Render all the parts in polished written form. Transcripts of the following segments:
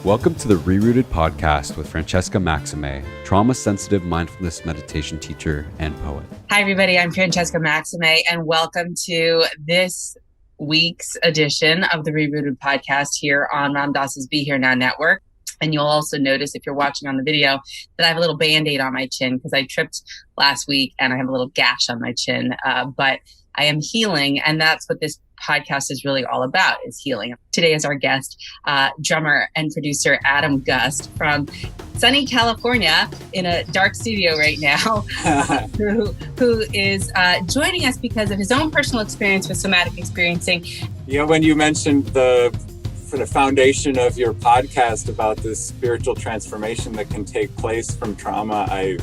Welcome to the Rerooted podcast with Francesca Maxime, trauma-sensitive mindfulness meditation teacher and poet. Hi, everybody. I'm Francesca Maxime, and welcome to this week's edition of the Rerooted podcast here on Ram Dass's Be Here Now network. And you'll also notice, if you're watching on the video, that I have a little Band-Aid on my chin because I tripped last week and I have a little gash on my chin. But I am healing, and that's what this podcast is really all about, is healing. Today is our guest, drummer and producer Adam Gust from sunny California in a dark studio right now, who is joining us because of his own personal experience with somatic experiencing. You know, when you mentioned the foundation of your podcast about this spiritual transformation that can take place from trauma, I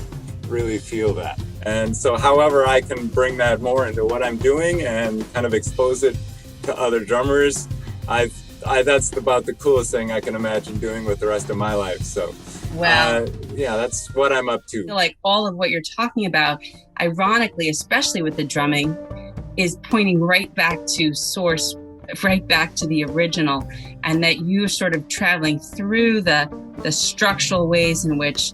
really feel that. And so however I can bring that more into what I'm doing and kind of expose it to other drummers, that's about the coolest thing I can imagine doing with the rest of my life. So, wow. That's what I'm up to. I feel like all of what you're talking about, ironically, especially with the drumming, is pointing right back to source, right back to the original, and that you're sort of traveling through the structural ways in which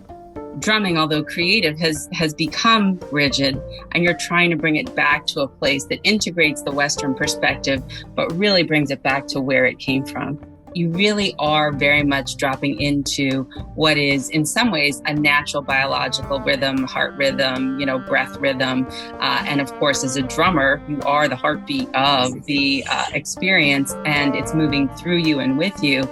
drumming, although creative, has become rigid, and you're trying to bring it back to a place that integrates the Western perspective, but really brings it back to where it came from. You really are very much dropping into what is, in some ways, a natural biological rhythm, heart rhythm, breath rhythm. And of course, as a drummer, you are the heartbeat of the experience, and it's moving through you and with you.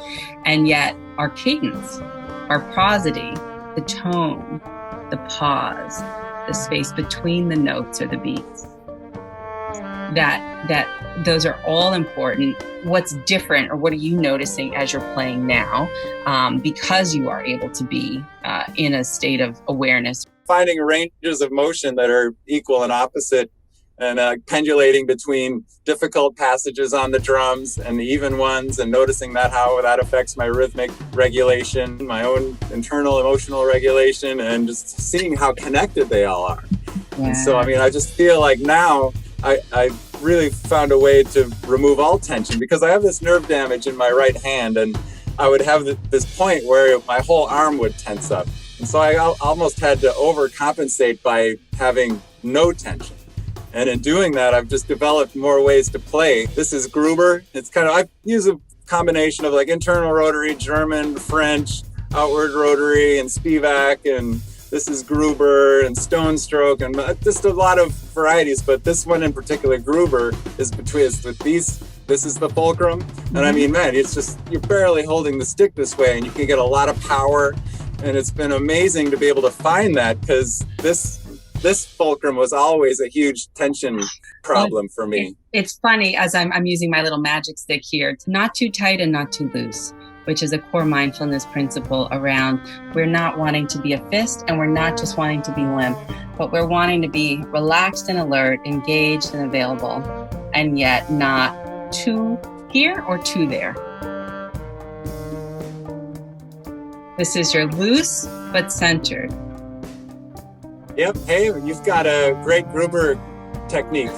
And yet our cadence, our prosody, the tone, the pause, the space between the notes or the beats, that those are all important. What's different, or what are you noticing as you're playing now, because you are able to be in a state of awareness? Finding ranges of motion that are equal and opposite, and pendulating between difficult passages on the drums and the even ones, and noticing how that affects my rhythmic regulation, my own internal emotional regulation, and just seeing how connected they all are. Yeah. And so, I just feel like now I really found a way to remove all tension, because I have this nerve damage in my right hand, and I would have this point where my whole arm would tense up. And so I almost had to overcompensate by having no tension. And in doing that, I've just developed more ways to play. This is Gruber. I use a combination of internal rotary, German, French, outward rotary, and Spivak, and this is Gruber and Stone Stroke, and just a lot of varieties. But this one in particular, Gruber, is with these. This is the fulcrum. And it's just, you're barely holding the stick this way, and you can get a lot of power. And it's been amazing to be able to find that, because this fulcrum was always a huge tension problem for me. It's funny, as I'm using my little magic stick here, it's not too tight and not too loose, which is a core mindfulness principle around we're not wanting to be a fist, and we're not just wanting to be limp, but we're wanting to be relaxed and alert, engaged and available, and yet not too here or too there. This is your loose but centered. Yep. Hey, you've got a great Gruber technique.